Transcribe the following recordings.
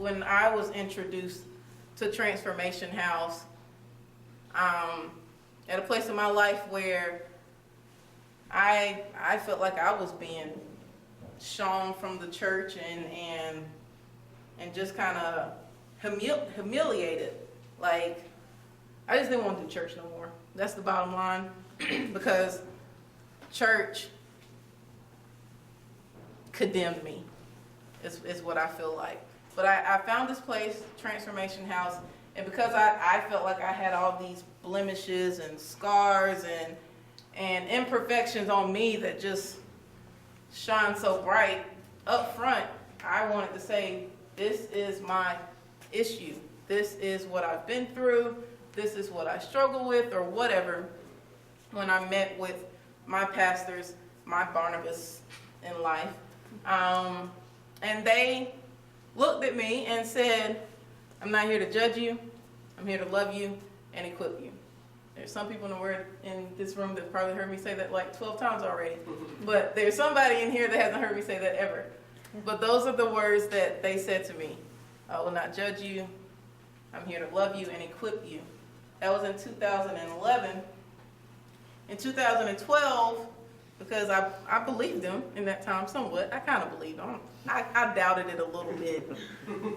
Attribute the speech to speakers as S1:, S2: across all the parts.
S1: when I was introduced to Transformation House, at a place in my life where I felt like I was being shown from the church and just kind of humiliated. Like, I just didn't want to do church no more. That's the bottom line. Because church condemned me, is what I feel like. But I found this place, Transformation House, and because I felt like I had all these blemishes and scars and imperfections on me that just shine so bright up front, I wanted to say, this is my issue. This is what I've been through. This is what I struggle with, or whatever, when I met with my pastors, my Barnabas in life. And they looked at me and said, I'm not here to judge you. I'm here to love you and equip you. There's some people in this room that probably heard me say that like 12 times already. But there's somebody in here that hasn't heard me say that ever. But those are the words that they said to me. I will not judge you. I'm here to love you and equip you. That was in 2011. In 2012, because I believed them in that time somewhat. I kind of believed them. I doubted it a little bit.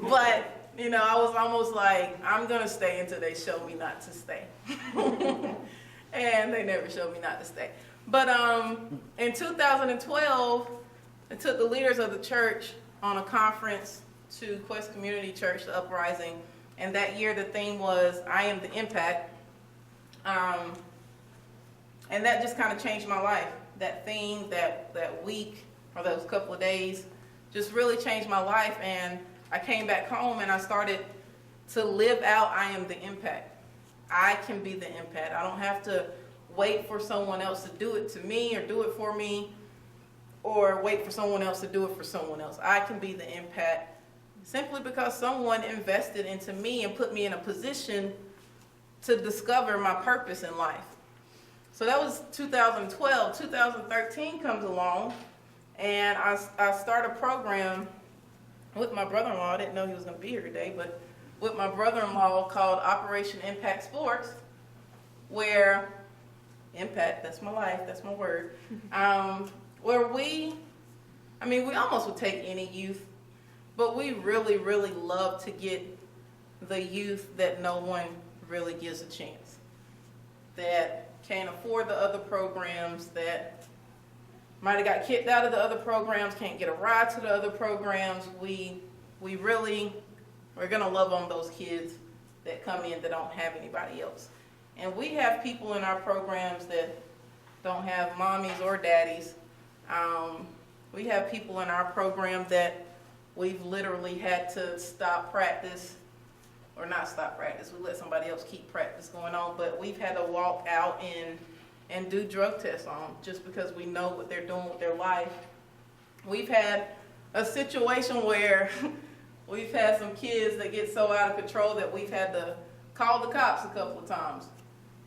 S1: But, you know, I was almost like, I'm going to stay until they show me not to stay. And they never showed me not to stay. But in 2012, I took the leaders of the church on a conference to Quest Community Church, the Uprising. And that year the theme was, I am the impact. And that just kind of changed my life. That theme, that week, or those couple of days, just really changed my life. And I came back home and I started to live out, I am the impact. I can be the impact. I don't have to wait for someone else to do it to me or do it for me, or wait for someone else to do it for someone else. I can be the impact simply because someone invested into me and put me in a position to discover my purpose in life. So that was 2012. 2013 comes along, and I start a program with my brother-in-law. I didn't know he was going to be here today, but with my brother-in-law, called Operation Impact Sports, where impact, that's my life, that's my word, where we almost would take any youth, but we really, really love to get the youth that no one really gives a chance, that can't afford the other programs, that might have got kicked out of the other programs, can't get a ride to the other programs. We're going to love on those kids that come in that don't have anybody else. And we have people in our programs that don't have mommies or daddies. We have people in our program that we've literally had to stop practice, or not stop practice, we let somebody else keep practice going on, but we've had to walk out and do drug tests on, just because we know what they're doing with their life. We've had a situation where we've had some kids that get so out of control that we've had to call the cops a couple of times.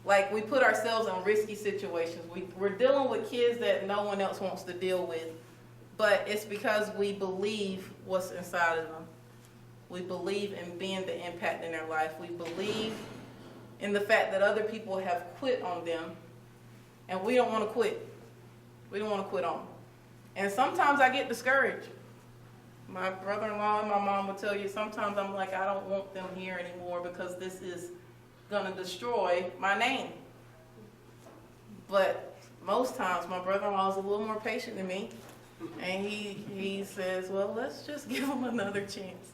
S1: Like, we put ourselves in risky situations. We're dealing with kids that no one else wants to deal with, but it's because we believe what's inside of them. We believe in being the impact in their life. We believe in the fact that other people have quit on them, and we don't want to quit. We don't want to quit on them. And sometimes I get discouraged. My brother-in-law and my mom will tell you, sometimes I'm like, I don't want them here anymore because this is going to destroy my name. But most times my brother-in-law is a little more patient than me, and he says, well, let's just give them another chance.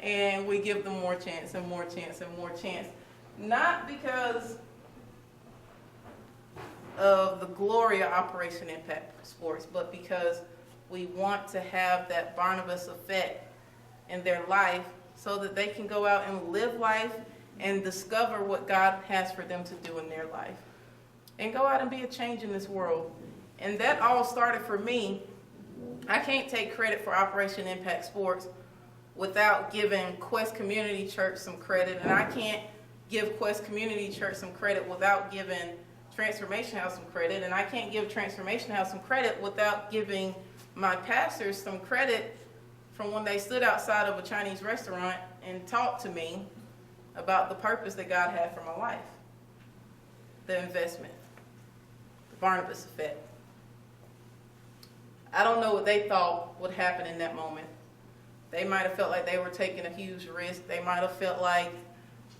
S1: And we give them more chance and more chance and more chance. Not because of the glory of Operation Impact Sports, but because we want to have that Barnabas effect in their life so that they can go out and live life and discover what God has for them to do in their life. And go out and be a change in this world. And that all started for me. I can't take credit for Operation Impact Sports without giving Quest Community Church some credit, and I can't give Quest Community Church some credit without giving Transformation House some credit, and I can't give Transformation House some credit without giving my pastors some credit from when they stood outside of a Chinese restaurant and talked to me about the purpose that God had for my life. The investment, the Barnabas effect. I don't know what they thought would happen in that moment. They might have felt like they were taking a huge risk. They might have felt like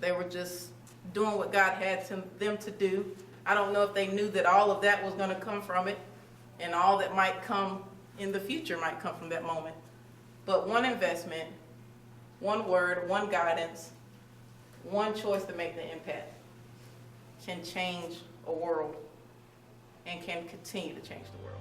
S1: they were just doing what God had them to do. I don't know if they knew that all of that was going to come from it, and all that might come in the future might come from that moment. But one investment, one word, one guidance, one choice to make the impact can change a world and can continue to change the world.